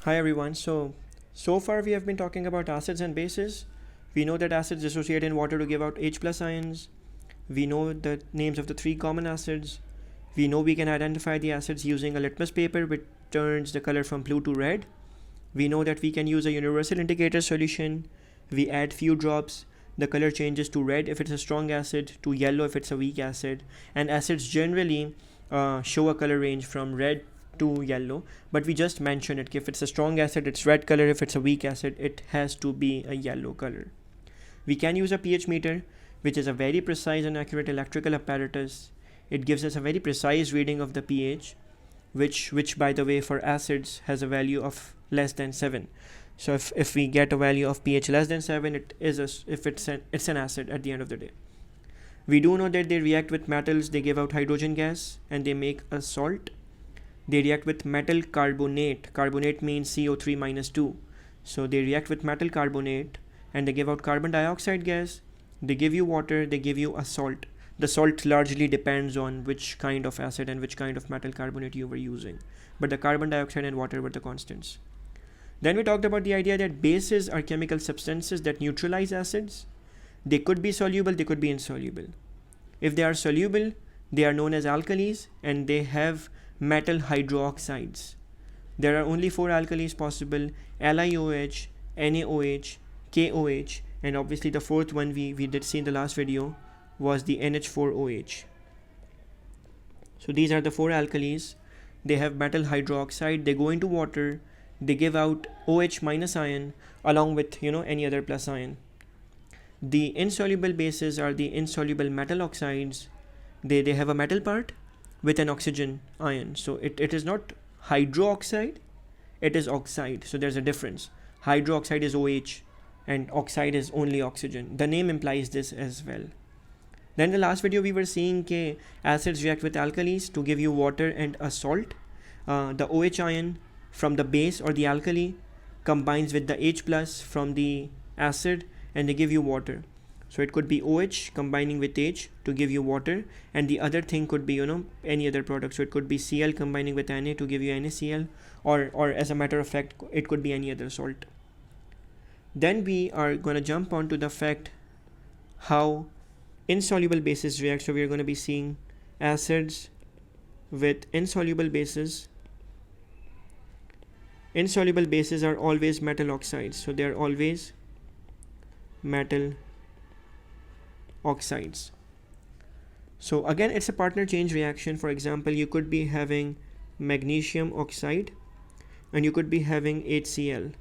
Hi everyone. So far we have been talking about acids and bases. We know that acids dissociate in water to give out H plus ions. We know the names of the three common acids. We know we can identify the acids using a litmus paper which turns the color from blue to red. We know that we can use a universal indicator solution. We add few drops. The color changes to red if it's a strong acid, to yellow if it's a weak acid. And acids generally show a color range from red to yellow, but we just mentioned it. If it's a strong acid, it's red color. If it's a weak acid, it has to be a yellow color. We can use a pH meter, which is a very precise and accurate electrical apparatus. It gives us a very precise reading of the pH, which by the way for acids has a value of less than 7. So if we get a value of pH less than 7, it's an acid at the end of the day. We do know that they react with metals, they give out hydrogen gas, and they make a salt. They react with metal carbonate. Carbonate means CO3 minus 2. So they react with metal carbonate and they give out carbon dioxide gas. They give you water, they give you a salt. The salt largely depends on which kind of acid and which kind of metal carbonate you were using. But the carbon dioxide and water were the constants. Then we talked about the idea that bases are chemical substances that neutralize acids. They could be soluble, they could be insoluble. If they are soluble, they are known as alkalis and they have metal hydroxides. There are only 4 alkalis possible: LiOH, NaOH, KOH, and obviously the fourth one we did see in the last video was the NH4OH. So these are the 4 alkalis. They have metal hydroxide, they go into water, they give out OH minus ion along with any other plus ion. The insoluble bases are the insoluble metal oxides. They have a metal part with an oxygen ion. So it is not hydroxide, it is oxide. So there's a difference. Hydroxide is OH and oxide is only oxygen. The name implies this as well. Then the last video we were seeing acids react with alkalis to give you water and a salt. The OH ion from the base or the alkali combines with the H plus from the acid and they give you water. So it could be OH combining with H to give you water, and the other thing could be any other product. So it could be Cl combining with Na to give you NaCl, or as a matter of fact it could be any other salt. Then we are going to jump on to the fact how insoluble bases react. So we are going to be seeing acids with insoluble bases. Insoluble bases are always metal oxides, so they are always metal oxides. So again, it's a partner change reaction. For example, you could be having magnesium oxide and you could be having HCl.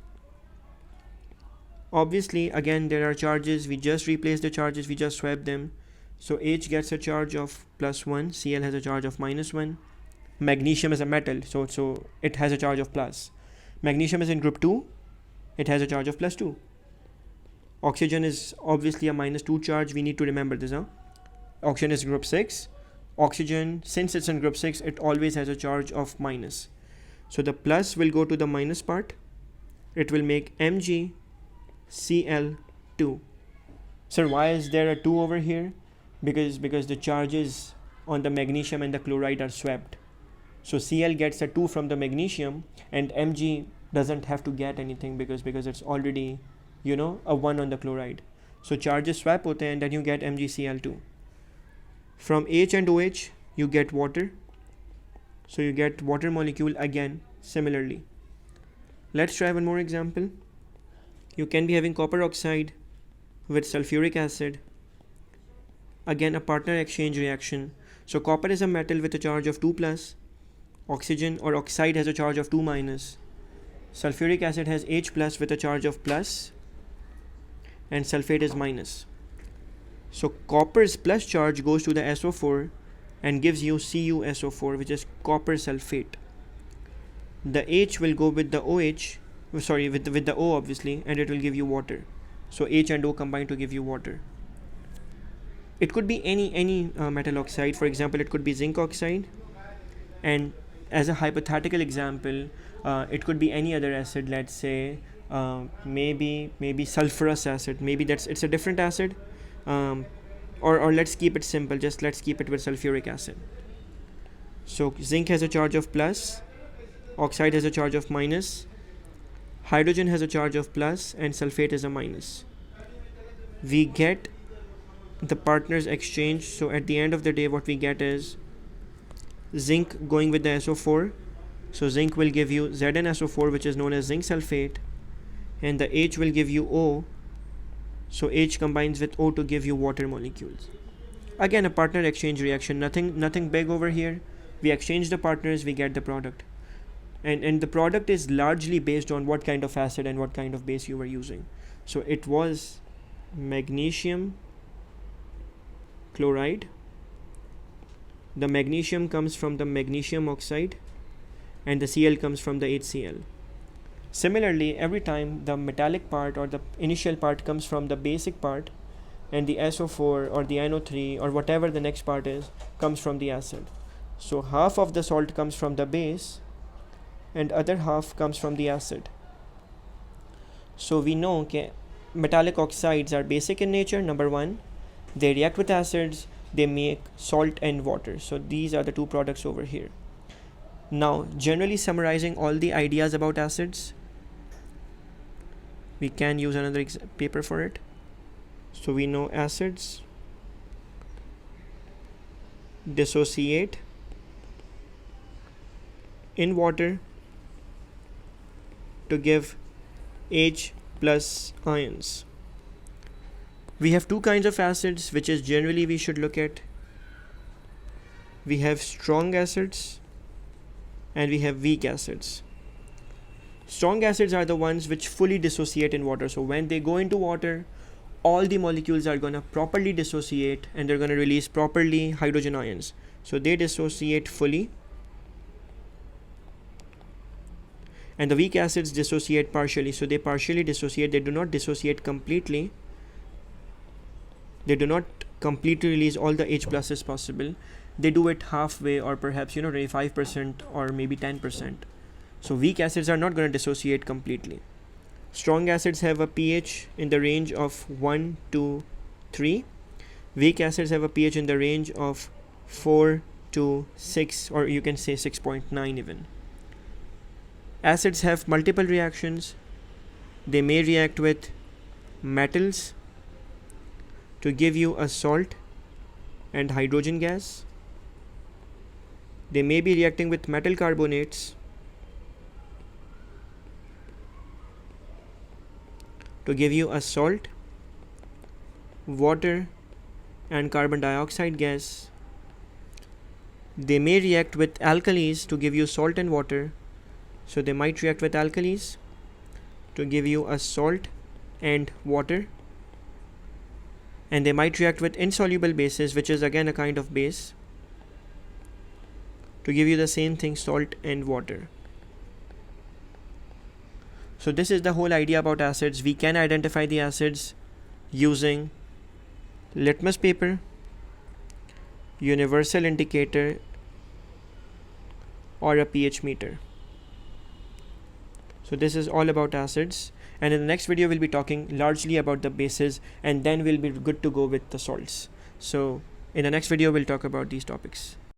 Obviously, again, there are charges. We just replace the charges, we just swap them. So H gets a charge of +1, Cl has a charge of -1. Magnesium is a metal, so it has a charge of plus. Magnesium is in group 2, it has a charge of +2. Oxygen is obviously a -2 charge. We need to remember this. Oxygen is group 6. Oxygen, since it's in group 6, it always has a charge of minus. So the plus will go to the minus part. It will make MgCl2. Sir, why is there a 2 over here? Because the charges on the magnesium and the chloride are swapped. So Cl gets a 2 from the magnesium and Mg doesn't have to get anything because it's already a 1 on the chloride. So charges swap hote and then you get MgCl2. From H and OH you get water. So you get water molecule again similarly. Let's try one more example. You can be having copper oxide with sulfuric acid. Again, a partner exchange reaction. So copper is a metal with a charge of 2 plus. Oxygen or oxide has a charge of 2 minus. Sulfuric acid has H plus with a charge of plus. And sulfate is minus. So copper's plus charge goes to the SO4 and gives you CuSO4, which is copper sulfate. The H will go with the OH, with the O obviously, and it will give you water. So H and O combine to give you water. It could be any metal oxide. For example, it could be zinc oxide, and as a hypothetical example, it could be any other acid. Let's say maybe sulfurous acid. Maybe it's a different acid, or let's keep it simple. Just let's keep it with sulfuric acid. So zinc has a charge of plus, oxide has a charge of minus, hydrogen has a charge of plus and sulfate is a minus. We get the partners exchange, so at the end of the day what we get is zinc going with the SO4. So zinc will give you ZnSO4, which is known as zinc sulfate, and the H will give you O. So H combines with O to give you water molecules. Again, a partner exchange reaction, nothing big over here. We exchange the partners, we get the product. And the product is largely based on what kind of acid and what kind of base you were using. So it was magnesium chloride. The magnesium comes from the magnesium oxide and the Cl comes from the HCl. Similarly, every time the metallic part or the initial part comes from the basic part, and the SO4 or the NO3 or whatever the next part is comes from the acid. So half of the salt comes from the base and other half comes from the acid. So we know that metallic oxides are basic in nature, number one. They react with acids, they make salt and water. So these are the two products over here. Now, generally summarizing all the ideas about acids, we can use another paper for it. So we know acids dissociate in water to give H plus ions. We have two kinds of acids which is generally we should look at. We have strong acids and we have weak acids. Strong acids are the ones which fully dissociate in water. So when they go into water, all the molecules are going to properly dissociate and they're going to release properly hydrogen ions. So they dissociate fully. And the weak acids dissociate partially. So they partially dissociate. They do not dissociate completely. They do not completely release all the H pluses possible. They do it halfway or perhaps 5% or maybe 10%. So weak acids are not going to dissociate completely. Strong acids have a pH in the range of 1 to 3. Weak acids have a pH in the range of 4 to 6, or you can say 6.9 even. Acids have multiple reactions. They may react with metals to give you a salt and hydrogen gas. They may be reacting with metal carbonates to give you a salt, water and carbon dioxide gas. They may react with alkalis to give you salt and water. So they might react with alkalis to give you a salt and water. And they might react with insoluble bases, which is again a kind of base, to give you the same thing, salt and water. So this is the whole idea about acids. We can identify the acids using litmus paper, universal indicator, or a pH meter. So this is all about acids, and in the next video we'll be talking largely about the bases, and then we'll be good to go with the salts. So in the next video we'll talk about these topics.